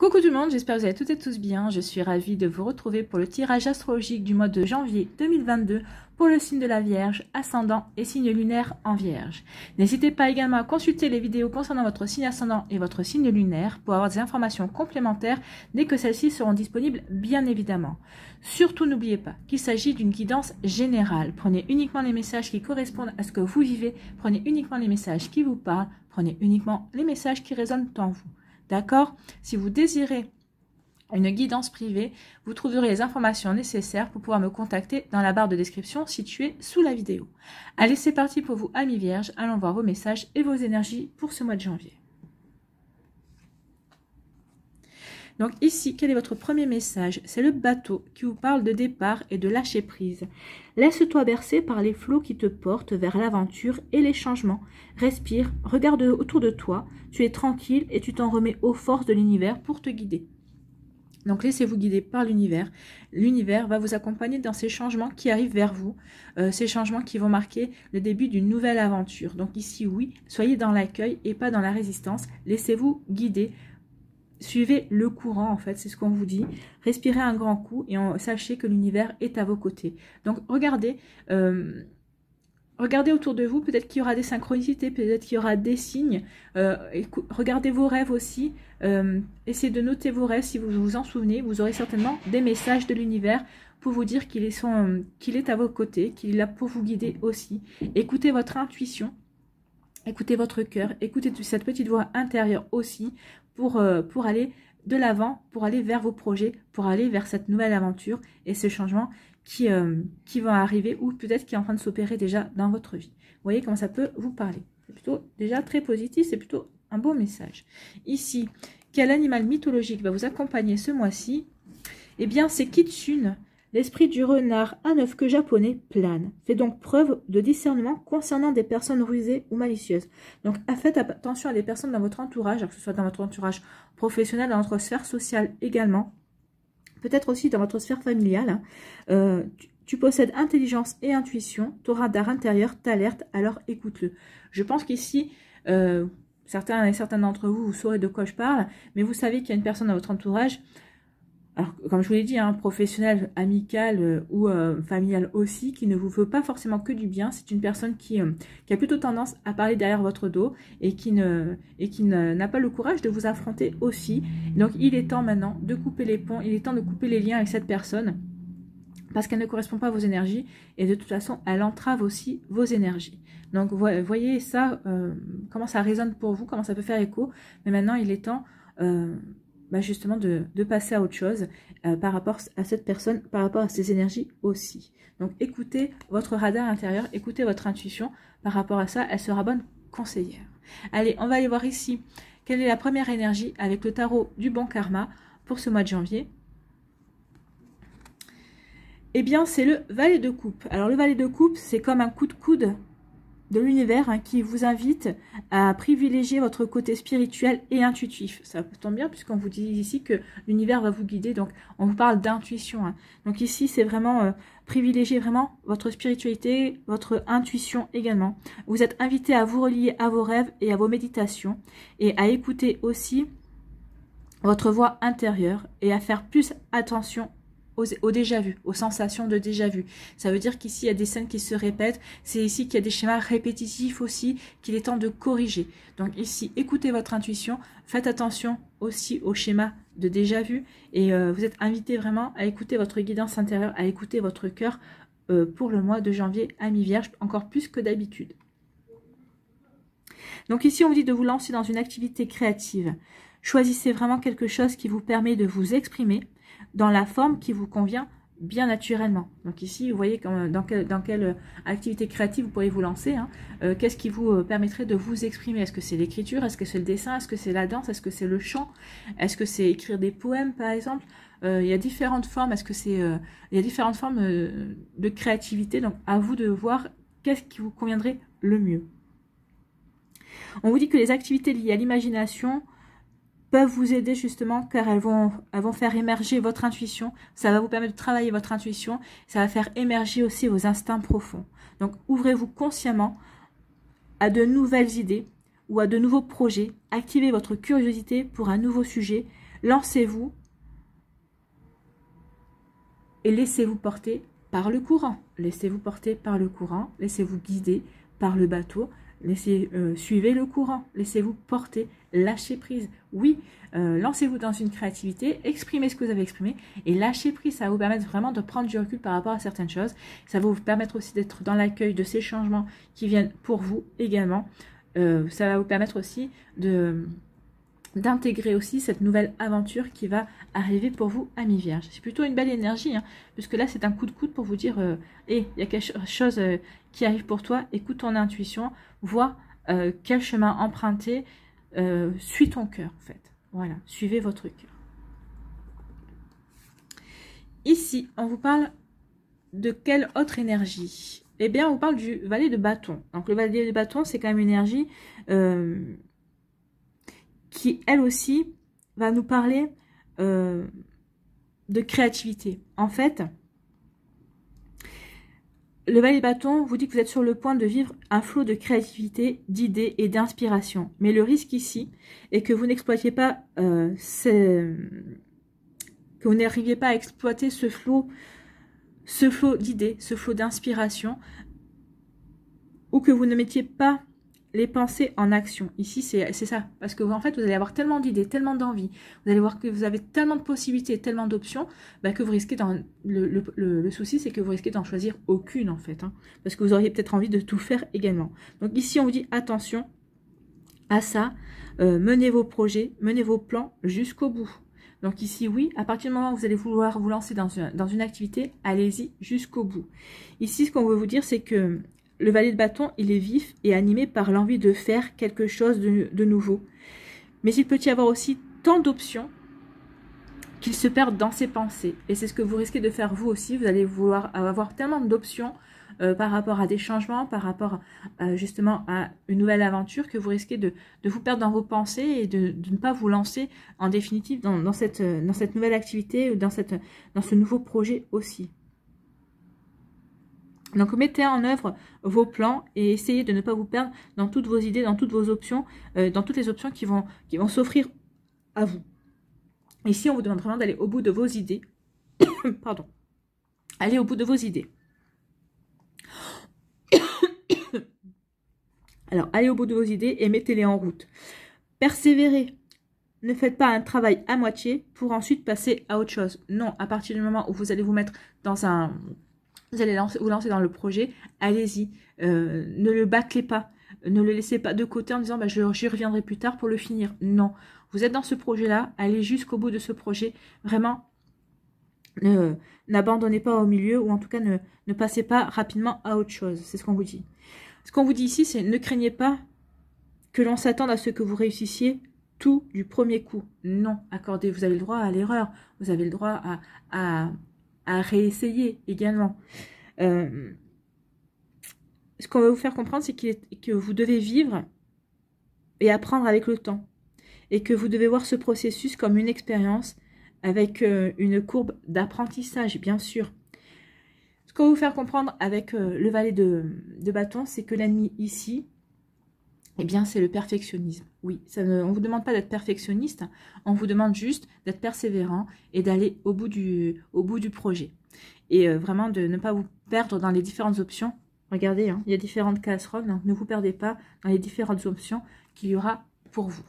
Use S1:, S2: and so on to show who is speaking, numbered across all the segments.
S1: Coucou tout le monde, j'espère que vous allez toutes et tous bien. Je suis ravie de vous retrouver pour le tirage astrologique du mois de janvier 2022 pour le signe de la Vierge, ascendant et signe lunaire en Vierge. N'hésitez pas également à consulter les vidéos concernant votre signe ascendant et votre signe lunaire pour avoir des informations complémentaires dès que celles-ci seront disponibles, bien évidemment. Surtout n'oubliez pas qu'il s'agit d'une guidance générale. Prenez uniquement les messages qui correspondent à ce que vous vivez, prenez uniquement les messages qui vous parlent, prenez uniquement les messages qui résonnent en vous. D'accord? Si vous désirez une guidance privée, vous trouverez les informations nécessaires pour pouvoir me contacter dans la barre de description située sous la vidéo. Allez, c'est parti pour vous, amis vierges. Allons voir vos messages et vos énergies pour ce mois de janvier. Donc ici, quel est votre premier message? C'est le bateau qui vous parle de départ et de lâcher prise. Laisse-toi bercer par les flots qui te portent vers l'aventure et les changements. Respire, regarde autour de toi, tu es tranquille et tu t'en remets aux forces de l'univers pour te guider. Donc laissez-vous guider par l'univers. L'univers va vous accompagner dans ces changements qui arrivent vers vous, ces changements qui vont marquer le début d'une nouvelle aventure. Donc ici, oui, soyez dans l'accueil et pas dans la résistance. Laissez-vous guider. Suivez le courant, en fait, c'est ce qu'on vous dit. Respirez un grand coup et sachez que l'univers est à vos côtés. Donc, regardez autour de vous. Peut-être qu'il y aura des synchronicités, peut-être qu'il y aura des signes. Regardez vos rêves aussi. Essayez de noter vos rêves si vous vous en souvenez. Vous aurez certainement des messages de l'univers pour vous dire qu'il est à vos côtés, qu'il est là pour vous guider aussi. Écoutez votre intuition. Écoutez votre cœur, écoutez cette petite voix intérieure aussi pour aller de l'avant, pour aller vers vos projets, pour aller vers cette nouvelle aventure et ce changement qui va arriver ou peut-être qui est en train de s'opérer déjà dans votre vie. Vous voyez comment ça peut vous parler. C'est plutôt déjà très positif, c'est plutôt un beau message. Ici, quel animal mythologique va vous accompagner ce mois-ci? Eh bien, c'est Kitsune. L'esprit du renard à 9 queues japonais plane. Fait donc preuve de discernement concernant des personnes rusées ou malicieuses. Donc, faites attention à des personnes dans votre entourage, que ce soit dans votre entourage professionnel, dans votre sphère sociale également. Peut-être aussi dans votre sphère familiale. Tu possèdes intelligence et intuition. Ton radar intérieur t'alerte, alors écoute-le. Je pense qu'ici, certains et certaines d'entre vous, vous saurez de quoi je parle, mais vous savez qu'il y a une personne dans votre entourage. Alors, comme je vous l'ai dit, hein, professionnel, amical ou familial aussi, qui ne vous veut pas forcément que du bien. C'est une personne qui a plutôt tendance à parler derrière votre dos et qui n'a pas le courage de vous affronter aussi. Donc, il est temps maintenant de couper les ponts, il est temps de couper les liens avec cette personne parce qu'elle ne correspond pas à vos énergies et de toute façon, elle entrave aussi vos énergies. Donc, voyez ça, comment ça résonne pour vous, comment ça peut faire écho. Mais maintenant, il est temps... justement de passer à autre chose par rapport à cette personne, par rapport à ses énergies aussi. Donc écoutez votre radar intérieur, écoutez votre intuition, par rapport à ça, elle sera bonne conseillère. Allez, on va aller voir ici quelle est la première énergie avec le tarot du bon karma pour ce mois de janvier. Eh bien, c'est le valet de coupe. Alors le valet de coupe, c'est comme un coup de coude de l'univers qui vous invite à privilégier votre côté spirituel et intuitif. Ça tombe bien puisqu'on vous dit ici que l'univers va vous guider, donc on vous parle d'intuition. Donc ici, c'est vraiment privilégier vraiment votre spiritualité, votre intuition également. Vous êtes invité à vous relier à vos rêves et à vos méditations et à écouter aussi votre voix intérieure et à faire plus attention au déjà-vu, aux sensations de déjà-vu. Ça veut dire qu'ici, il y a des scènes qui se répètent. C'est ici qu'il y a des schémas répétitifs aussi qu'il est temps de corriger. Donc ici, écoutez votre intuition. Faites attention aussi aux schémas de déjà-vu. Et vous êtes invité vraiment à écouter votre guidance intérieure, à écouter votre cœur pour le mois de janvier à mi-vierge, encore plus que d'habitude. Donc ici, on vous dit de vous lancer dans une activité créative. Choisissez vraiment quelque chose qui vous permet de vous exprimer dans la forme qui vous convient bien naturellement. Donc ici, vous voyez dans quelle activité créative vous pourriez vous lancer. Qu'est-ce qui vous permettrait de vous exprimer? Est-ce que c'est l'écriture? Est-ce que c'est le dessin? Est-ce que c'est la danse? Est-ce que c'est le chant? Est-ce que c'est écrire des poèmes, par exemple? Il y a différentes formes. Il y a différentes formes de créativité. Donc, à vous de voir qu'est-ce qui vous conviendrait le mieux. On vous dit que les activités liées à l'imagination peuvent vous aider justement car elles vont faire émerger votre intuition. Ça va vous permettre de travailler votre intuition. Ça va faire émerger aussi vos instincts profonds. Donc, ouvrez-vous consciemment à de nouvelles idées. ou à de nouveaux projets. Activez votre curiosité pour un nouveau sujet. Lancez-vous et laissez-vous porter par le courant. Laissez-vous porter par le courant. Laissez-vous guider par le bateau. Suivez le courant. Laissez-vous porter. Lâchez prise. Oui, lancez-vous dans une créativité. Exprimez ce que vous avez exprimé. Et lâchez prise. Ça va vous permettre vraiment de prendre du recul par rapport à certaines choses. Ça va vous permettre aussi d'être dans l'accueil de ces changements qui viennent pour vous également. Ça va vous permettre aussi d'intégrer aussi cette nouvelle aventure qui va arriver pour vous, amis vierges. C'est plutôt une belle énergie, hein, puisque là, c'est un coup de coude pour vous dire, il y a quelque chose qui arrive pour toi, écoute ton intuition, vois quel chemin emprunter, suis ton cœur, en fait. Voilà, suivez votre cœur. Ici, on vous parle de quelle autre énergie? Eh bien, on vous parle du valet de bâton. Donc, le valet de bâton, c'est quand même une énergie qui, elle aussi, va nous parler de créativité. En fait, le valet de bâton vous dit que vous êtes sur le point de vivre un flot de créativité, d'idées et d'inspiration. Mais le risque ici est que vous n'exploitiez pas, que vous n'arriviez pas à exploiter ce flot d'idées, ce flot d'inspiration, ou que vous ne mettiez pas les pensées en action. Ici, c'est ça. Parce que en fait, vous allez avoir tellement d'idées, tellement d'envie. Vous allez voir que vous avez tellement de possibilités, tellement d'options, bah, que vous risquez le souci, c'est que vous risquez d'en choisir aucune, en fait. Hein, parce que vous auriez peut-être envie de tout faire également. Donc ici, on vous dit attention à ça. Menez vos projets, menez vos plans jusqu'au bout. Donc ici, oui, à partir du moment où vous allez vouloir vous lancer dans une activité, allez-y jusqu'au bout. Ici, ce qu'on veut vous dire, c'est que le valet de bâton, il est vif et animé par l'envie de faire quelque chose de nouveau. Mais il peut y avoir aussi tant d'options qu'il se perd dans ses pensées. Et c'est ce que vous risquez de faire vous aussi. Vous allez vouloir avoir tellement d'options par rapport à des changements, par rapport justement à une nouvelle aventure, que vous risquez de vous perdre dans vos pensées et de ne pas vous lancer en définitive dans cette nouvelle activité ou dans ce nouveau projet aussi. Donc, mettez en œuvre vos plans et essayez de ne pas vous perdre dans toutes vos idées, dans toutes vos options, dans toutes les options qui vont s'offrir à vous. Ici, on vous demande vraiment d'aller au bout de vos idées. Pardon. Allez au bout de vos idées. Alors, allez au bout de vos idées et mettez-les en route. Persévérez. Ne faites pas un travail à moitié pour ensuite passer à autre chose. Non, à partir du moment où vous allez vous mettre dans un... Vous allez vous lancer dans le projet, allez-y, ne le bâclez pas, ne le laissez pas de côté en disant bah, j'y reviendrai plus tard pour le finir. Non, vous êtes dans ce projet-là, allez jusqu'au bout de ce projet, vraiment, n'abandonnez pas au milieu ou en tout cas ne passez pas rapidement à autre chose, c'est ce qu'on vous dit. Ce qu'on vous dit ici, c'est ne craignez pas que l'on s'attende à ce que vous réussissiez tout du premier coup. Non, accordez, vous avez le droit à l'erreur, vous avez le droit à réessayer également. Ce qu'on va vous faire comprendre, c'est que vous devez vivre et apprendre avec le temps. Et que vous devez voir ce processus comme une expérience avec une courbe d'apprentissage, bien sûr. Ce qu'on va vous faire comprendre avec le valet de bâton, c'est que l'ennemi ici, eh bien, c'est le perfectionnisme. Oui, on ne vous demande pas d'être perfectionniste, on vous demande juste d'être persévérant et d'aller au bout du projet. Et vraiment de ne pas vous perdre dans les différentes options. Regardez, hein, il y a différentes casseroles, donc ne vous perdez pas dans les différentes options qu'il y aura pour vous.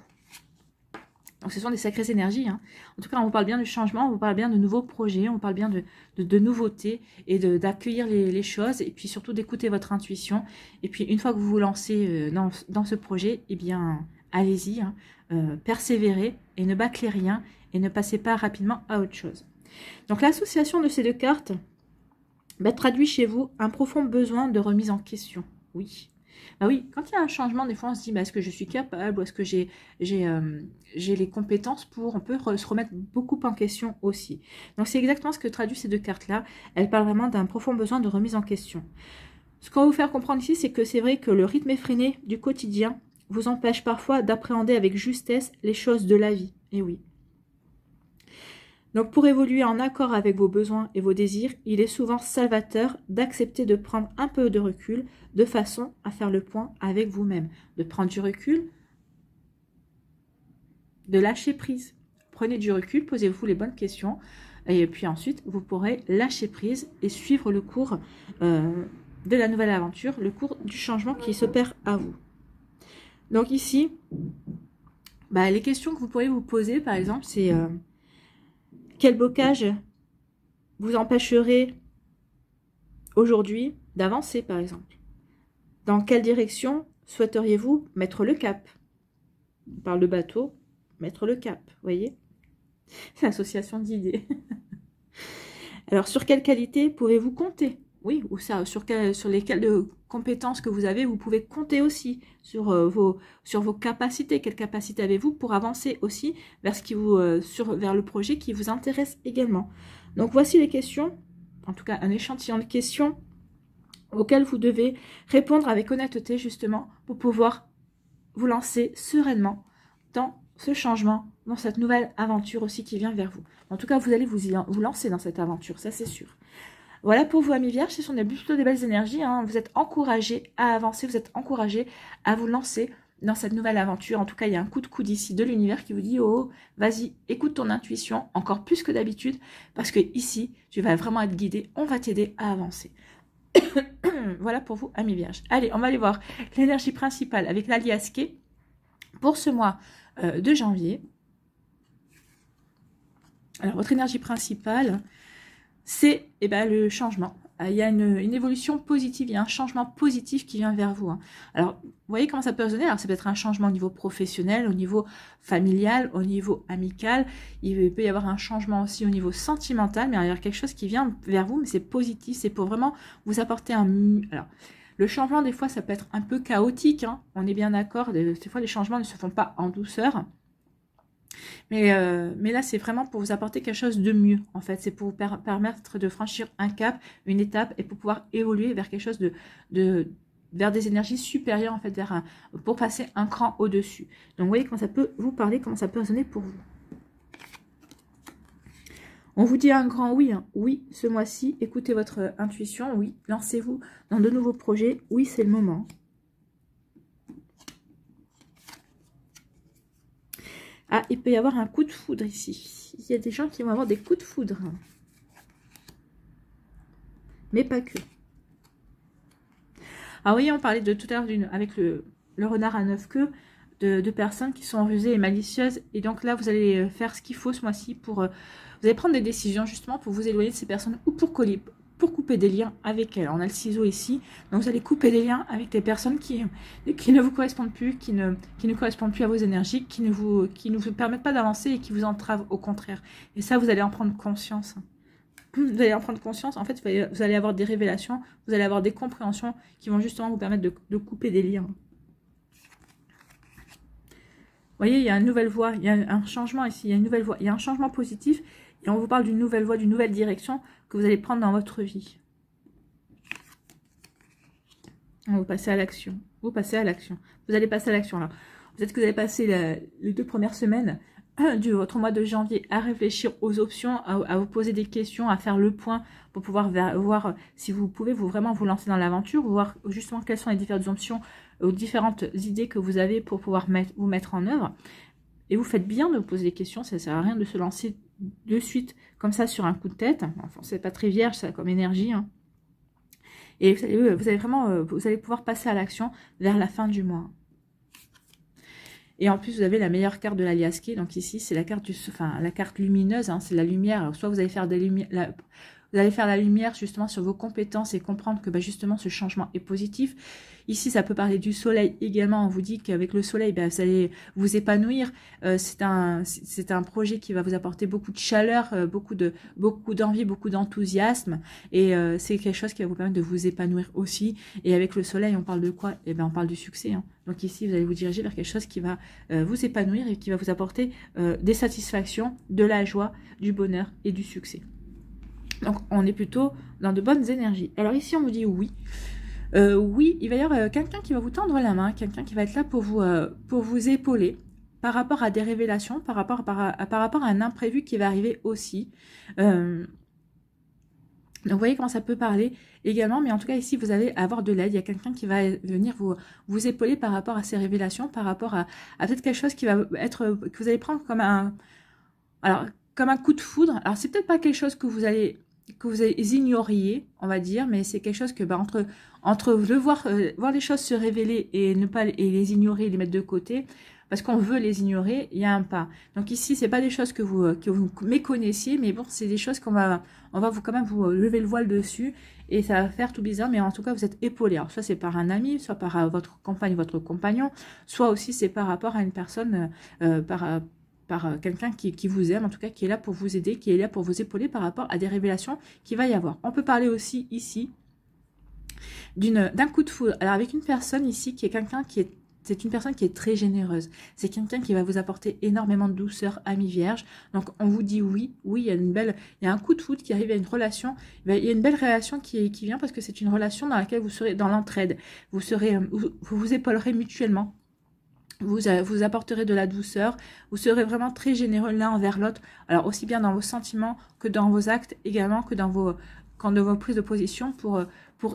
S1: Donc ce sont des sacrées énergies. Hein. En tout cas, on vous parle bien de changement, on vous parle bien de nouveaux projets, on vous parle bien de nouveautés et d'accueillir les choses et puis surtout d'écouter votre intuition. Et puis une fois que vous vous lancez dans ce projet, eh bien allez-y, hein, persévérez et ne bâclez rien et ne passez pas rapidement à autre chose. Donc l'association de ces deux cartes traduit chez vous un profond besoin de remise en question. Oui. Bah oui, quand il y a un changement, des fois on se dit est-ce que je suis capable ou est-ce que j'ai les compétences pour... On peut se remettre beaucoup en question aussi. Donc c'est exactement ce que traduit ces deux cartes-là. Elles parlent vraiment d'un profond besoin de remise en question. Ce qu'on va vous faire comprendre ici, c'est que c'est vrai que le rythme effréné du quotidien vous empêche parfois d'appréhender avec justesse les choses de la vie. Et oui. Donc pour évoluer en accord avec vos besoins et vos désirs, il est souvent salvateur d'accepter de prendre un peu de recul de façon à faire le point avec vous-même. De prendre du recul de lâcher prise. Prenez du recul, posez-vous les bonnes questions. Et puis ensuite, vous pourrez lâcher prise et suivre le cours de la nouvelle aventure, le cours du changement qui s'opère à vous. Donc ici, les questions que vous pourriez vous poser, par exemple, c'est quel blocage vous empêcherait aujourd'hui d'avancer, par exemple? Dans quelle direction souhaiteriez-vous mettre le cap? On parle de bateau, mettre le cap, vous voyez? C'est l'association d'idées. Alors, sur quelle qualité pouvez-vous compter? Oui, ou ça, sur lesquelles compétences que vous avez, vous pouvez compter aussi sur vos capacités. Quelles capacités avez-vous pour avancer aussi vers, vers le projet qui vous intéresse également? Donc, voici les questions, en tout cas un échantillon de questions auxquelles vous devez répondre avec honnêteté, justement, pour pouvoir vous lancer sereinement dans ce changement, dans cette nouvelle aventure aussi qui vient vers vous. En tout cas, vous allez vous lancer dans cette aventure, ça c'est sûr. Voilà pour vous, amis vierges, ce sont plutôt des belles énergies. Hein. Vous êtes encouragés à avancer, vous êtes encouragés à vous lancer dans cette nouvelle aventure. En tout cas, il y a un coup de coude ici de l'univers qui vous dit « Oh, vas-y, écoute ton intuition, encore plus que d'habitude, parce que ici, tu vas vraiment être guidé, on va t'aider à avancer. » Voilà pour vous, amis vierges. Allez, on va aller voir l'énergie principale avec l'Aliasqué pour ce mois de janvier. Alors, votre énergie principale, c'est le changement. Il y a une évolution positive, il y a un changement positif qui vient vers vous. Hein. Alors, vous voyez comment ça peut résonner? Alors, ça peut être un changement au niveau professionnel, au niveau familial, au niveau amical. Il peut y avoir un changement aussi au niveau sentimental, mais il y a quelque chose qui vient vers vous, mais c'est positif. C'est pour vraiment vous apporter un... Alors, le changement, des fois, ça peut être un peu chaotique. Hein. On est bien d'accord. Des fois, les changements ne se font pas en douceur. Mais là, c'est vraiment pour vous apporter quelque chose de mieux, en fait. C'est pour vous permettre de franchir un cap, une étape, et pour pouvoir évoluer vers quelque chose vers des énergies supérieures, en fait, pour passer un cran au-dessus. Donc, vous voyez comment ça peut vous parler, comment ça peut résonner pour vous. On vous dit un grand oui. Hein. Oui, ce mois-ci, écoutez votre intuition. Oui, lancez-vous dans de nouveaux projets. Oui, c'est le moment. Ah, il peut y avoir un coup de foudre ici. Il y a des gens qui vont avoir des coups de foudre. Mais pas que. Ah oui, on parlait de tout à l'heure avec le renard à 9 queues, de personnes qui sont rusées et malicieuses. Et donc là, vous allez faire ce qu'il faut ce mois-ci pour... vous allez prendre des décisions justement pour vous éloigner de ces personnes ou pour couper des liens avec elles. On a le ciseau ici, donc vous allez couper des liens avec des personnes qui ne vous correspondent plus, qui ne correspondent plus à vos énergies, qui ne vous permettent pas d'avancer et qui vous entravent au contraire. Et ça, vous allez en prendre conscience. Vous allez en prendre conscience. En fait, vous allez avoir des révélations, vous allez avoir des compréhensions qui vont justement vous permettre de couper des liens. Vous voyez, il y a une nouvelle voie, il y a un changement ici, il y a une nouvelle voie, il y a un changement positif. Et on vous parle d'une nouvelle voie, d'une nouvelle direction que vous allez prendre dans votre vie. Vous passez à l'action. Vous passez à l'action. Vous allez passer à l'action là. Peut-être que vous allez passer les 2 premières semaines de votre mois de janvier à réfléchir aux options, à vous poser des questions, à faire le point pour pouvoir voir si vous pouvez vraiment vous lancer dans l'aventure, voir justement quelles sont les différentes options, aux différentes idées que vous avez pour pouvoir vous mettre en œuvre. Et vous faites bien de vous poser des questions, ça ne sert à rien de se lancer de suite comme ça sur un coup de tête. Enfin, c'est pas très vierge ça comme énergie. Hein. Et vous allez pouvoir passer à l'action vers la fin du mois. Et en plus, vous avez la meilleure carte de l'Aliasqué. Donc ici, c'est la carte la carte lumineuse, hein, c'est la lumière. Alors, soit vous allez faire vous allez faire la lumière justement sur vos compétences et comprendre que justement ce changement est positif. Ici, ça peut parler du soleil également. On vous dit qu'avec le soleil, vous allez vous épanouir. C'est un projet qui va vous apporter beaucoup de chaleur, beaucoup d'envie, beaucoup d'enthousiasme. Et c'est quelque chose qui va vous permettre de vous épanouir aussi. Et avec le soleil, on parle de quoi? On parle du succès. Hein. Donc ici, vous allez vous diriger vers quelque chose qui va vous épanouir et qui va vous apporter des satisfactions, de la joie, du bonheur et du succès. Donc, on est plutôt dans de bonnes énergies. Alors ici, on vous dit oui. Oui, il va y avoir quelqu'un qui va vous tendre la main, quelqu'un qui va être là pour vous épauler par rapport à des révélations, par rapport à un imprévu qui va arriver aussi. Donc, vous voyez comment ça peut parler également, mais en tout cas, ici, vous allez avoir de l'aide. Il y a quelqu'un qui va venir vous épauler par rapport à ces révélations, par rapport à peut-être quelque chose qui va être, que vous allez prendre comme comme un coup de foudre. Alors, c'est peut-être pas quelque chose que vous ignoriez, on va dire, mais c'est quelque chose que, entre voir les choses se révéler et ne pas les ignorer, les mettre de côté, parce qu'on veut les ignorer, il y a un pas. Donc ici, c'est pas des choses que vous méconnaissiez, mais bon, c'est des choses on va quand même vous lever le voile dessus, et ça va faire tout bizarre, mais en tout cas, vous êtes épaulé. Alors, soit c'est par un ami, soit par votre compagne, votre compagnon, soit aussi c'est par rapport à une personne, par quelqu'un qui vous aime, en tout cas, qui est là pour vous aider, qui est là pour vous épauler par rapport à des révélations qu'il va y avoir. On peut parler aussi ici d'un coup de foudre. Alors, avec une personne ici qui est quelqu'un c'est une personne qui est très généreuse. C'est quelqu'un qui va vous apporter énormément de douceur, ami vierge. Donc, on vous dit oui. Oui, il y a un coup de foudre qui arrive à une relation. Il y a une belle relation qui vient parce que c'est une relation dans laquelle vous serez dans l'entraide. Vous vous épaulerez mutuellement. Vous apporterez de la douceur. Vous serez vraiment très généreux l'un envers l'autre. Alors, aussi bien dans vos sentiments que dans vos actes, également que dans vos prises de position pour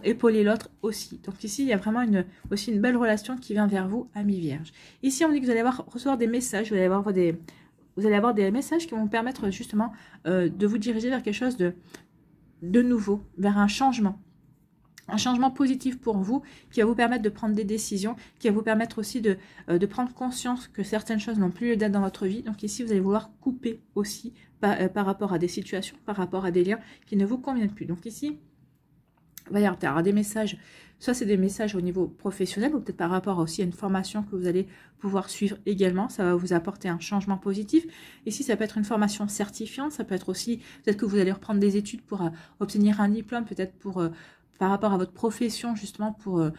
S1: épauler l'autre aussi. Donc ici, il y a vraiment aussi une belle relation qui vient vers vous, ami vierge. Ici, on dit que vous allez recevoir des messages, vous allez avoir des messages qui vont vous permettre justement de vous diriger vers quelque chose de nouveau, vers un changement positif pour vous, qui va vous permettre de prendre des décisions, qui va vous permettre aussi de prendre conscience que certaines choses n'ont plus lieu d'être dans votre vie. Donc ici, vous allez vouloir couper aussi par rapport à des situations, par rapport à des liens qui ne vous conviennent plus. Donc ici, il va y avoir des messages, soit c'est des messages au niveau professionnel, ou peut-être par rapport aussi à une formation que vous allez pouvoir suivre également. Ça va vous apporter un changement positif. Ici, ça peut être une formation certifiante, ça peut être aussi, peut-être que vous allez reprendre des études pour obtenir un diplôme, peut-être par rapport à votre profession, justement pour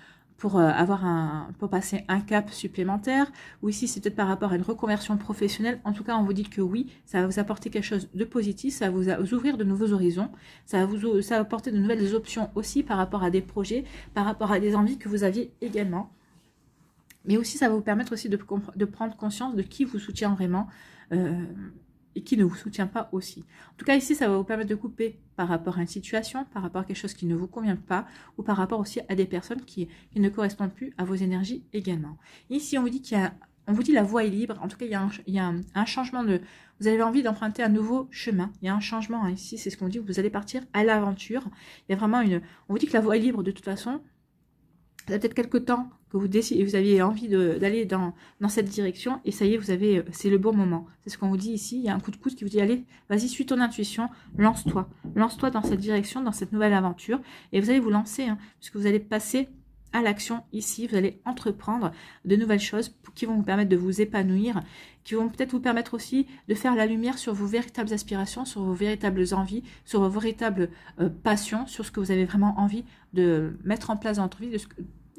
S1: passer un cap supplémentaire, ou ici c'est peut-être par rapport à une reconversion professionnelle. En tout cas, on vous dit que oui, ça va vous apporter quelque chose de positif, ça va vous ouvrir de nouveaux horizons, ça va apporter de nouvelles options aussi par rapport à des projets, par rapport à des envies que vous aviez également. Mais aussi, ça va vous permettre aussi de prendre conscience de qui vous soutient vraiment, et qui ne vous soutient pas aussi. En tout cas, ici, ça va vous permettre de couper par rapport à une situation, par rapport à quelque chose qui ne vous convient pas, ou par rapport aussi à des personnes qui ne correspondent plus à vos énergies également. Ici, on vous dit la voie est libre. En tout cas, il y a un changement vous avez envie d'emprunter un nouveau chemin. Il y a un changement, hein. Ici, c'est ce qu'on dit, vous allez partir à l'aventure. Il y a vraiment on vous dit que la voie est libre de toute façon. Ça fait peut-être quelques temps que vous aviez envie d'aller dans cette direction, et ça y est, c'est le bon moment. C'est ce qu'on vous dit ici. Il y a un coup de pouce qui vous dit, allez, vas-y, suis ton intuition, lance-toi. Lance-toi dans cette direction, dans cette nouvelle aventure, et vous allez vous lancer, hein, puisque vous allez passer à l'action ici. Vous allez entreprendre de nouvelles choses qui vont vous permettre de vous épanouir, qui vont peut-être vous permettre aussi de faire la lumière sur vos véritables aspirations, sur vos véritables envies, sur vos véritables passions, sur ce que vous avez vraiment envie de mettre en place dans votre vie,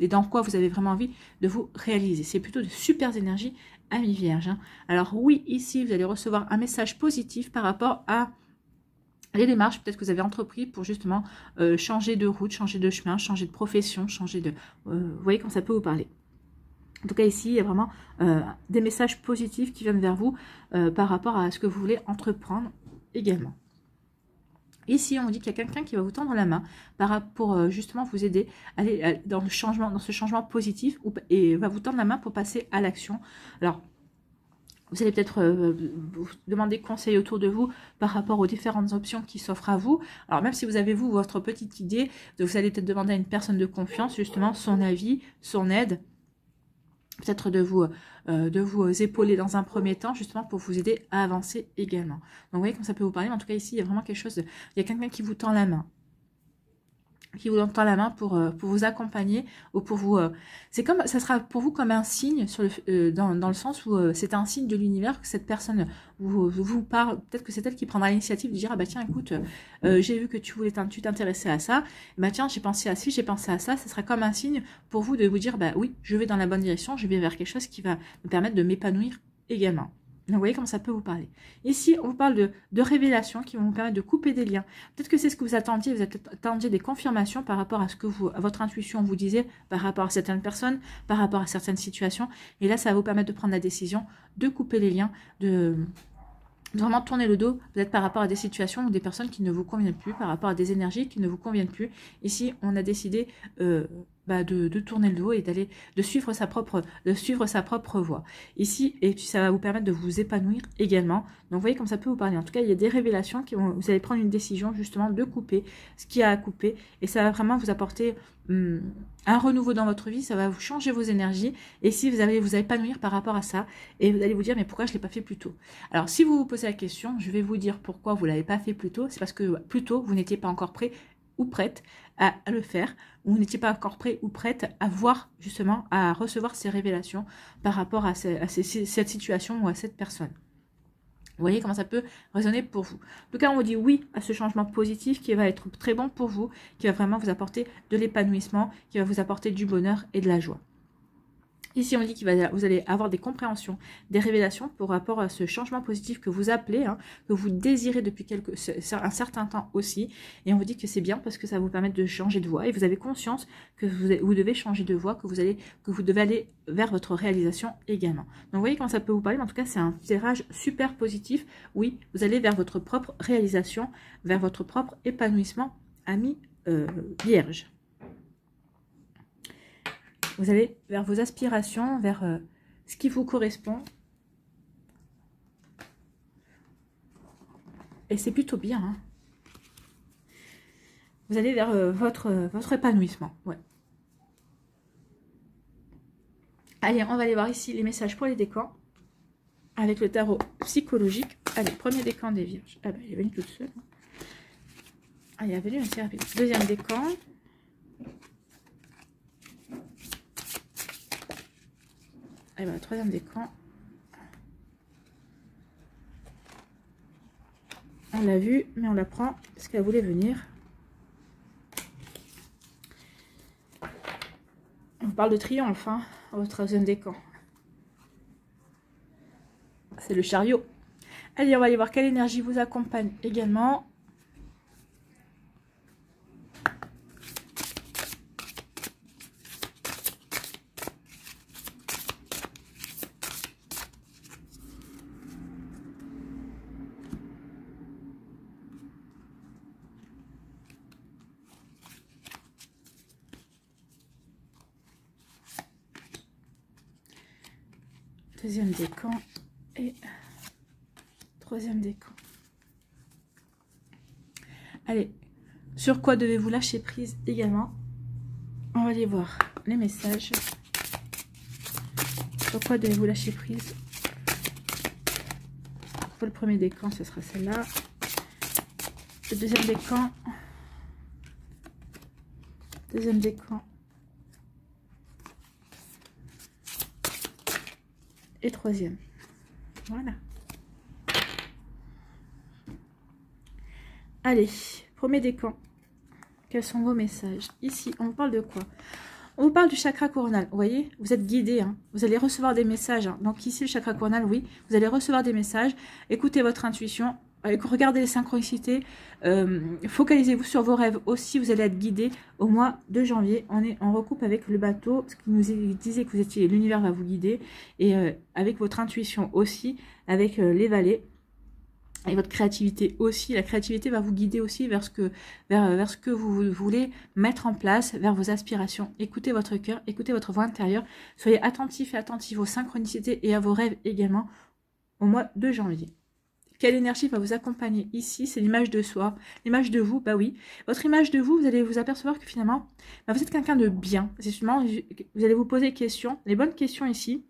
S1: et dans quoi vous avez vraiment envie de vous réaliser. C'est plutôt de super énergies, amis vierges, hein. Alors oui, ici, vous allez recevoir un message positif par rapport à les démarches peut-être que vous avez entrepris pour justement changer de route, changer de chemin, changer de profession, vous voyez comment ça peut vous parler. En tout cas, ici, il y a vraiment des messages positifs qui viennent vers vous par rapport à ce que vous voulez entreprendre également. Ici, on dit qu'il y a quelqu'un qui va vous tendre la main pour justement vous aider à aller dans ce changement positif, et va vous tendre la main pour passer à l'action. Alors, vous allez peut-être vous demander conseil autour de vous par rapport aux différentes options qui s'offrent à vous. Alors, même si vous avez, votre petite idée, vous allez peut-être demander à une personne de confiance, justement, son avis, son aide, peut-être de vous épauler dans un premier temps, justement pour vous aider à avancer également. Donc vous voyez comme ça peut vous parler, mais en tout cas ici il y a vraiment quelque chose, il y a quelqu'un qui vous tend la main, pour vous accompagner, ou pour vous, ça sera pour vous comme un signe dans le sens où c'est un signe de l'univers que cette personne vous parle. Peut-être que c'est elle qui prendra l'initiative de dire, ah bah tiens, écoute, j'ai vu que tu t'intéressais à ça, bah tiens, j'ai pensé à ci, j'ai pensé à ça. Ça sera comme un signe pour vous de vous dire, bah oui, je vais dans la bonne direction, je vais vers quelque chose qui va me permettre de m'épanouir également. Donc, vous voyez comment ça peut vous parler. Ici, on vous parle de révélations qui vont vous permettre de couper des liens. Peut-être que c'est ce que vous attendiez. Vous attendiez des confirmations par rapport à ce que votre intuition vous disait, par rapport à certaines personnes, par rapport à certaines situations. Et là, ça va vous permettre de prendre la décision de couper les liens, de vraiment tourner le dos, peut-être par rapport à des situations ou des personnes qui ne vous conviennent plus, par rapport à des énergies qui ne vous conviennent plus. Ici, on a décidé de tourner le dos et de suivre sa propre voie. Ici, et puis ça va vous permettre de vous épanouir également. Donc, vous voyez comme ça peut vous parler. En tout cas, il y a des révélations vous allez prendre une décision justement de couper ce qu'il y a à couper. Et ça va vraiment vous apporter un renouveau dans votre vie. Ça va vous changer vos énergies. Et si vous allez vous épanouir par rapport à ça, et vous allez vous dire, mais pourquoi je ne l'ai pas fait plus tôt? Alors, si vous vous posez la question, je vais vous dire pourquoi vous ne l'avez pas fait plus tôt. C'est parce que plus tôt, vous n'étiez pas encore prêt ou prête à le faire, ou vous n'étiez pas encore prêt ou prête à voir justement, à recevoir ces révélations par rapport à cette situation ou à cette personne. Vous voyez comment ça peut résonner pour vous. En tout cas, on vous dit oui à ce changement positif qui va être très bon pour vous, qui va vraiment vous apporter de l'épanouissement, qui va vous apporter du bonheur et de la joie. Ici, on dit que vous allez avoir des compréhensions, des révélations par rapport à ce changement positif que vous appelez, que vous désirez depuis un certain temps aussi. Et on vous dit que c'est bien parce que ça va vous permettre de changer de voie. Et vous avez conscience que vous devez changer de voie, que vous devez aller vers votre réalisation également. Donc, vous voyez comment ça peut vous parler. Mais en tout cas, c'est un tirage super positif. Oui, vous allez vers votre propre réalisation, vers votre propre épanouissement, ami vierge. Vous allez vers vos aspirations, vers ce qui vous correspond. Et c'est plutôt bien. Hein. Vous allez vers votre épanouissement. Ouais. Allez, on va aller voir ici les messages pour les décans. Avec le tarot psychologique. Allez, premier décan des vierges. Ah ben, elle est venue toute seule. Ah, elle est venue assez rapide. Deuxième décan. Et voilà, troisième décan. On l'a vu, mais on la prend parce qu'elle voulait venir. On parle de triomphe, hein, au troisième décan. C'est le chariot. Allez, on va aller voir quelle énergie vous accompagne également. Deuxième décan et troisième décan. Allez, sur quoi devez-vous lâcher prise également? On va aller voir les messages. Sur quoi devez-vous lâcher prise? Pour le premier décan, ce sera celle-là. Le deuxième décan. Deuxième décan. Et troisième. Voilà. Allez, premier décan. Quels sont vos messages? Ici, on parle de quoi? On vous parle du chakra coronal. Vous voyez, vous êtes guidé. Hein. Vous allez recevoir des messages. Hein. Donc ici, le chakra coronal, oui, vous allez recevoir des messages. Écoutez votre intuition. Regardez les synchronicités. Focalisez-vous sur vos rêves aussi. Vous allez être guidé au mois de janvier. On recoupe avec le bateau. Ce qui nous disait que vous étiez, l'univers va vous guider. Et avec votre intuition aussi. Avec les vallées. Et votre créativité aussi, la créativité va vous guider aussi vers ce que vous voulez mettre en place, vers vos aspirations. Écoutez votre cœur, écoutez votre voix intérieure. Soyez attentifs et attentifs aux synchronicités et à vos rêves également au mois de janvier. Quelle énergie va vous accompagner ici? C'est l'image de soi, l'image de vous, bah oui. Votre image de vous, vous allez vous apercevoir que finalement, bah vous êtes quelqu'un de bien. C'est sûrement, vous allez vous poser des questions, les bonnes questions ici.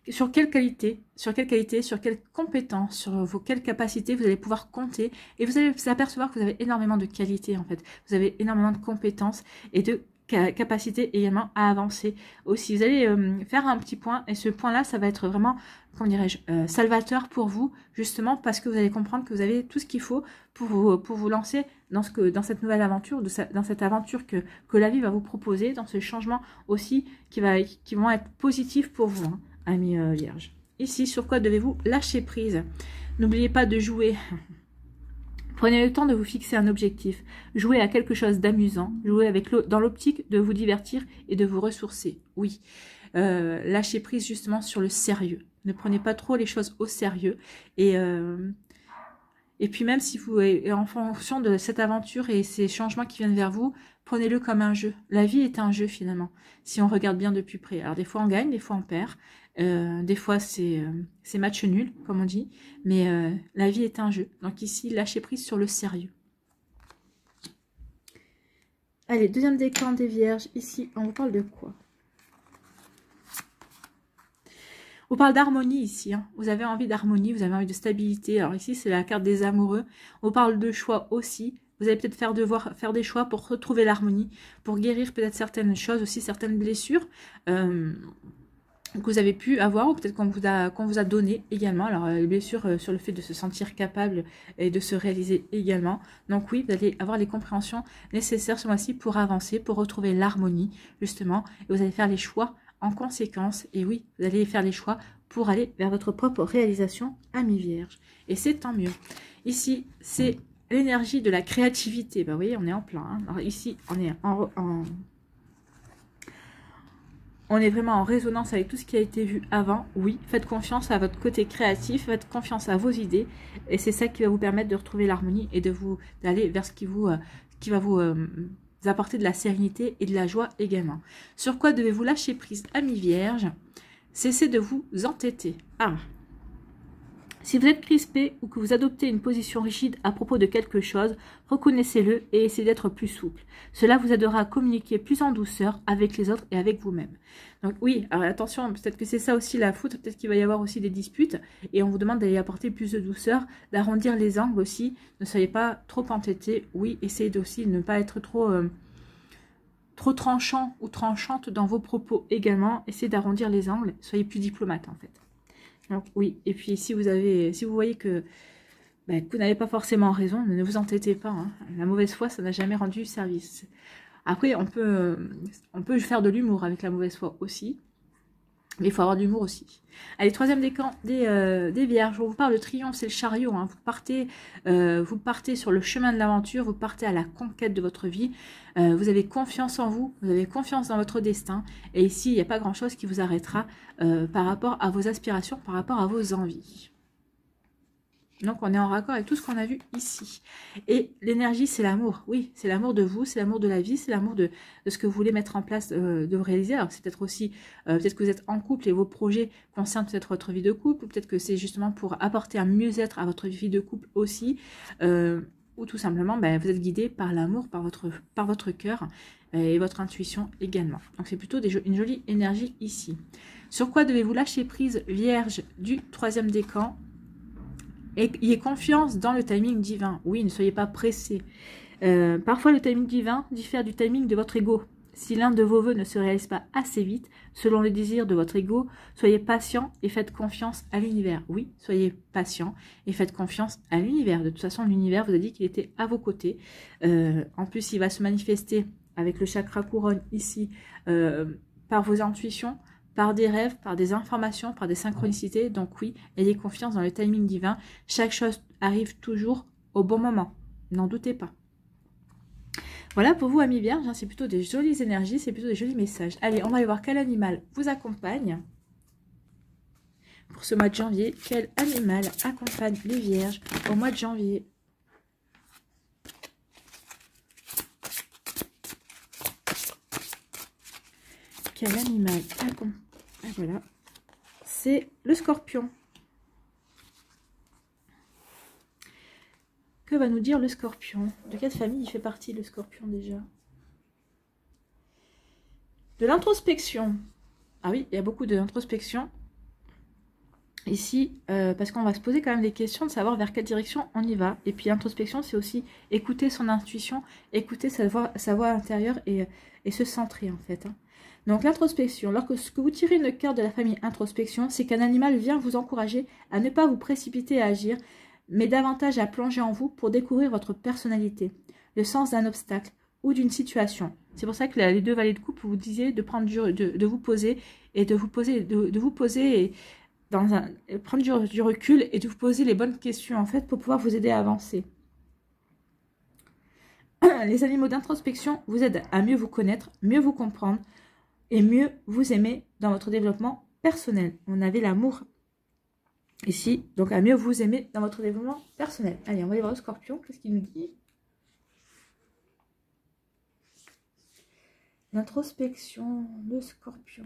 S1: Sur quelle qualité, sur quelles compétences, sur quelles capacités vous allez pouvoir compter. Et vous allez vous apercevoir que vous avez énormément de qualités en fait. Vous avez énormément de compétences et de capacités également à avancer aussi. Vous allez faire un petit point et ce point-là, ça va être vraiment, comment dirais-je, salvateur pour vous, justement parce que vous allez comprendre que vous avez tout ce qu'il faut pour vous lancer dans cette nouvelle aventure, dans cette aventure que la vie va vous proposer, dans ce changement aussi qui vont être positifs pour vous. Hein. Amis vierges. Ici, sur quoi devez-vous lâcher prise? N'oubliez pas de jouer. Prenez le temps de vous fixer un objectif. Jouez à quelque chose d'amusant. Jouez dans l'optique de vous divertir et de vous ressourcer. Oui. Lâchez prise justement sur le sérieux. Ne prenez pas trop les choses au sérieux. Et puis même si vous, et en fonction de cette aventure et ces changements qui viennent vers vous, prenez-le comme un jeu. La vie est un jeu finalement, si on regarde bien de plus près. Alors des fois on gagne, des fois on perd, des fois c'est match nul, comme on dit, mais la vie est un jeu. Donc ici, lâchez prise sur le sérieux. Allez, deuxième décan des vierges, ici on vous parle de quoi? On parle d'harmonie ici, hein. Vous avez envie d'harmonie, vous avez envie de stabilité. Alors ici, c'est la carte des amoureux. On parle de choix aussi. Vous allez peut-être faire des choix pour retrouver l'harmonie, pour guérir peut-être certaines choses aussi, certaines blessures que vous avez pu avoir ou peut-être qu'on vous a donné également. Alors les blessures sur le fait de se sentir capable et de se réaliser également. Donc oui, vous allez avoir les compréhensions nécessaires ce mois-ci pour avancer, pour retrouver l'harmonie justement. Et vous allez faire les choix en conséquence, et oui, vous allez faire les choix pour aller vers votre propre réalisation, amis vierges. Et c'est tant mieux. Ici, c'est l'énergie de la créativité. Ben, vous voyez, on est en plein. Hein. Alors ici, on est vraiment en résonance avec tout ce qui a été vu avant. Oui, faites confiance à votre côté créatif, faites confiance à vos idées. Et c'est ça qui va vous permettre de retrouver l'harmonie et d'aller vers ce qui va vous apporter de la sérénité et de la joie également. Sur quoi devez-vous lâcher prise, amis vierges? Cessez de vous entêter. Ah. Si vous êtes crispé ou que vous adoptez une position rigide à propos de quelque chose, reconnaissez-le et essayez d'être plus souple. Cela vous aidera à communiquer plus en douceur avec les autres et avec vous-même. Donc oui, alors attention, peut-être que c'est ça aussi la faute, peut-être qu'il va y avoir aussi des disputes et on vous demande d'aller apporter plus de douceur, d'arrondir les angles aussi. Ne soyez pas trop entêtés. Oui, essayez aussi de ne pas être trop tranchant ou tranchante dans vos propos également. Essayez d'arrondir les angles, soyez plus diplomate en fait. Donc oui, et puis si vous voyez que vous n'avez pas forcément raison, ne vous entêtez pas. Hein. La mauvaise foi, ça n'a jamais rendu service. Après, on peut faire de l'humour avec la mauvaise foi aussi. Mais il faut avoir de l'humour aussi. Allez, troisième décan des vierges. On vous parle de triomphe, c'est le chariot. Hein. Vous partez sur le chemin de l'aventure, vous partez à la conquête de votre vie. Vous avez confiance en vous, vous avez confiance dans votre destin. Et ici, il n'y a pas grand-chose qui vous arrêtera par rapport à vos aspirations, par rapport à vos envies. Donc, on est en raccord avec tout ce qu'on a vu ici. Et l'énergie, c'est l'amour. Oui, c'est l'amour de vous, c'est l'amour de la vie, c'est l'amour de ce que vous voulez mettre en place, de vous réaliser. Alors, c'est peut-être aussi, peut-être que vous êtes en couple et vos projets concernent peut-être votre vie de couple, ou peut-être que c'est justement pour apporter un mieux-être à votre vie de couple aussi, ou tout simplement, vous êtes guidé par l'amour, par votre cœur et votre intuition également. Donc, c'est plutôt une jolie énergie ici. Sur quoi devez-vous lâcher prise, vierge du troisième décan? Et ayez confiance dans le timing divin. Oui, ne soyez pas pressés. Parfois, le timing divin diffère du timing de votre ego. Si l'un de vos vœux ne se réalise pas assez vite, selon le désir de votre ego, soyez patient et faites confiance à l'univers. Oui, soyez patient et faites confiance à l'univers. De toute façon, l'univers vous a dit qu'il était à vos côtés. En plus, il va se manifester avec le chakra couronne ici par vos intuitions, par des rêves, par des informations, par des synchronicités. Donc oui, ayez confiance dans le timing divin. Chaque chose arrive toujours au bon moment. N'en doutez pas. Voilà pour vous, amis vierges. C'est plutôt des jolies énergies, c'est plutôt des jolis messages. Allez, on va aller voir quel animal vous accompagne. Pour ce mois de janvier, quel animal accompagne les vierges au mois de janvier? Quel animal accompagne? Voilà, c'est le scorpion. Que va nous dire le scorpion? De quelle famille il fait partie, le scorpion, déjà? De l'introspection. Ah oui, il y a beaucoup d'introspection ici, parce qu'on va se poser quand même des questions de savoir vers quelle direction on y va. Et puis l'introspection, c'est aussi écouter son intuition, écouter sa voix intérieure et se centrer en fait. Hein. Donc l'introspection, lorsque vous tirez une carte de la famille introspection, c'est qu'un animal vient vous encourager à ne pas vous précipiter à agir, mais davantage à plonger en vous pour découvrir votre personnalité, le sens d'un obstacle ou d'une situation. C'est pour ça que les deux valets de coupe vous disiez de prendre de vous poser et prendre du recul et de vous poser les bonnes questions en fait pour pouvoir vous aider à avancer. Les animaux d'introspection vous aident à mieux vous connaître, mieux vous comprendre et mieux vous aimer dans votre développement personnel. On avait l'amour Ici, donc à mieux vous aimer dans votre développement personnel. Allez, on va aller voir le Scorpion. Qu'est-ce qu'il nous dit? L'introspection, le Scorpion.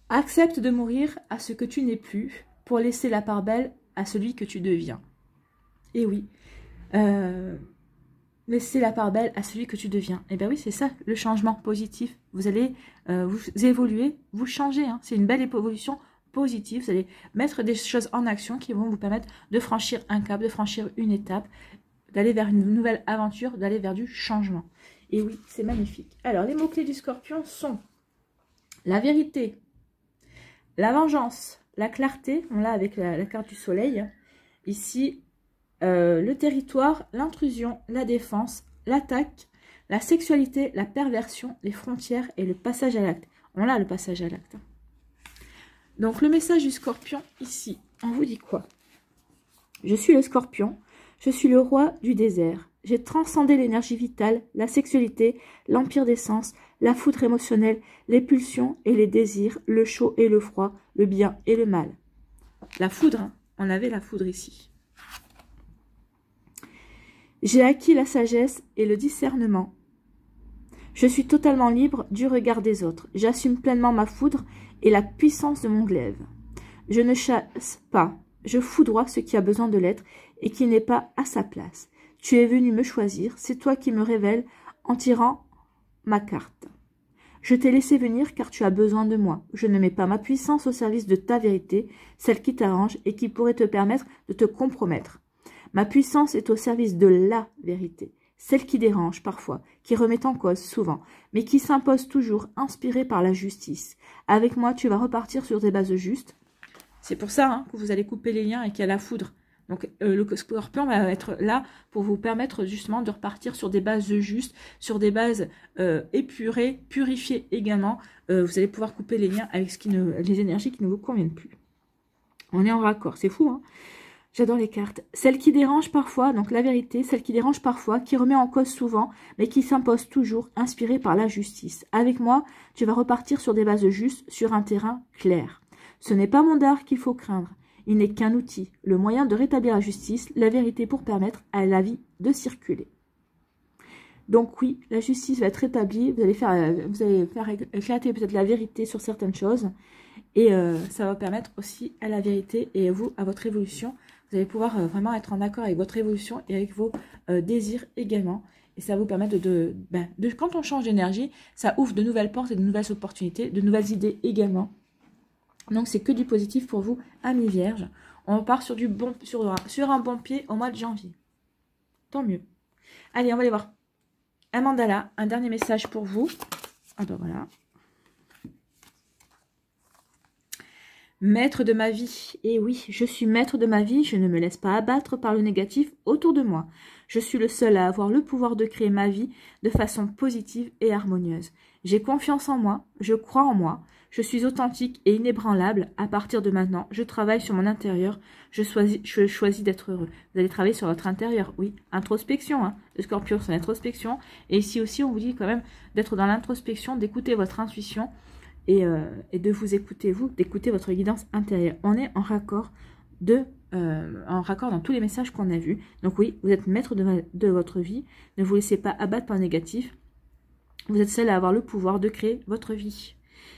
S1: Accepte de mourir à ce que tu n'es plus pour laisser la part belle à celui que tu deviens. Et oui, laisser la part belle à celui que tu deviens. Et bien oui, c'est ça, le changement positif. Vous allez vous évoluer, vous changer. Hein. C'est une belle évolution positive. Vous allez mettre des choses en action qui vont vous permettre de franchir un cap, de franchir une étape, d'aller vers une nouvelle aventure, d'aller vers du changement. Et oui, c'est magnifique. Alors, les mots-clés du Scorpion sont la vérité, la vengeance, la clarté, on l'a avec la carte du soleil. Ici, le territoire, l'intrusion, la défense, l'attaque, la sexualité, la perversion, les frontières et le passage à l'acte. On l'a le passage à l'acte. Donc le message du Scorpion ici, on vous dit quoi? Je suis le Scorpion, je suis le roi du désert. J'ai transcendé l'énergie vitale, la sexualité, l'empire des sens, la foudre émotionnelle, les pulsions et les désirs, le chaud et le froid, le bien et le mal. La foudre, hein, on avait la foudre ici. J'ai acquis la sagesse et le discernement. Je suis totalement libre du regard des autres. J'assume pleinement ma foudre et la puissance de mon glaive. Je ne chasse pas, je foudroie ce qui a besoin de l'être et qui n'est pas à sa place. Tu es venu me choisir, c'est toi qui me révèles en tirant ma carte. Je t'ai laissé venir car tu as besoin de moi. Je ne mets pas ma puissance au service de ta vérité, celle qui t'arrange et qui pourrait te permettre de te compromettre. Ma puissance est au service de la vérité, celle qui dérange parfois, qui remet en cause souvent, mais qui s'impose toujours, inspirée par la justice. Avec moi, tu vas repartir sur des bases justes. C'est pour ça hein, que vous allez couper les liens et qu'il y a la foudre. Donc le Scorpion va être là pour vous permettre justement de repartir sur des bases justes, sur des bases épurées, purifiées également. Vous allez pouvoir couper les liens avec les énergies qui ne vous conviennent plus. On est en raccord, c'est fou hein. J'adore les cartes. Celle qui dérange parfois, donc la vérité, celle qui dérange parfois, qui remet en cause souvent, mais qui s'impose toujours, inspirée par la justice. Avec moi, tu vas repartir sur des bases justes, sur un terrain clair. Ce n'est pas mon dard qu'il faut craindre. Il n'est qu'un outil, le moyen de rétablir la justice, la vérité pour permettre à la vie de circuler. Donc oui, la justice va être rétablie, vous allez faire éclater peut-être la vérité sur certaines choses, et ça va permettre aussi à la vérité et vous, à votre évolution. Vous allez pouvoir vraiment être en accord avec votre évolution et avec vos désirs également. Et ça va vous permettre quand on change d'énergie, ça ouvre de nouvelles portes et de nouvelles opportunités, de nouvelles idées également. Donc c'est que du positif pour vous, amis vierges. On part sur un bon pied au mois de janvier. Tant mieux. Allez, on va aller voir un mandala, un dernier message pour vous. Ah ben voilà. Maître de ma vie. Et oui, je suis maître de ma vie. Je ne me laisse pas abattre par le négatif autour de moi. Je suis le seul à avoir le pouvoir de créer ma vie de façon positive et harmonieuse. J'ai confiance en moi. Je crois en moi. Je suis authentique et inébranlable. À partir de maintenant, je travaille sur mon intérieur. Je choisis d'être heureux. Vous allez travailler sur votre intérieur, oui. Introspection, hein. Le Scorpion, c'est l'introspection. Et ici aussi, on vous dit quand même d'être dans l'introspection, d'écouter votre intuition et de vous écouter, d'écouter votre guidance intérieure. On est en raccord dans tous les messages qu'on a vus. Donc oui, vous êtes maître de votre vie. Ne vous laissez pas abattre par le négatif. Vous êtes seul à avoir le pouvoir de créer votre vie.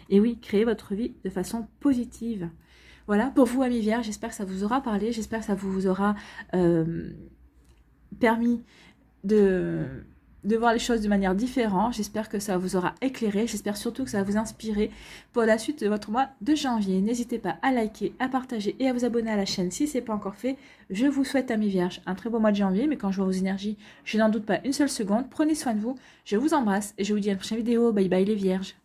S1: Et oui, créez votre vie de façon positive. Voilà, pour vous, amis vierges, j'espère que ça vous aura parlé. J'espère que ça vous aura permis de voir les choses de manière différente. J'espère que ça vous aura éclairé. J'espère surtout que ça va vous inspirer pour la suite de votre mois de janvier. N'hésitez pas à liker, à partager et à vous abonner à la chaîne si ce n'est pas encore fait. Je vous souhaite, amis vierges, un très beau mois de janvier. Mais quand je vois vos énergies, je n'en doute pas une seule seconde. Prenez soin de vous. Je vous embrasse et je vous dis à la prochaine vidéo. Bye bye les vierges.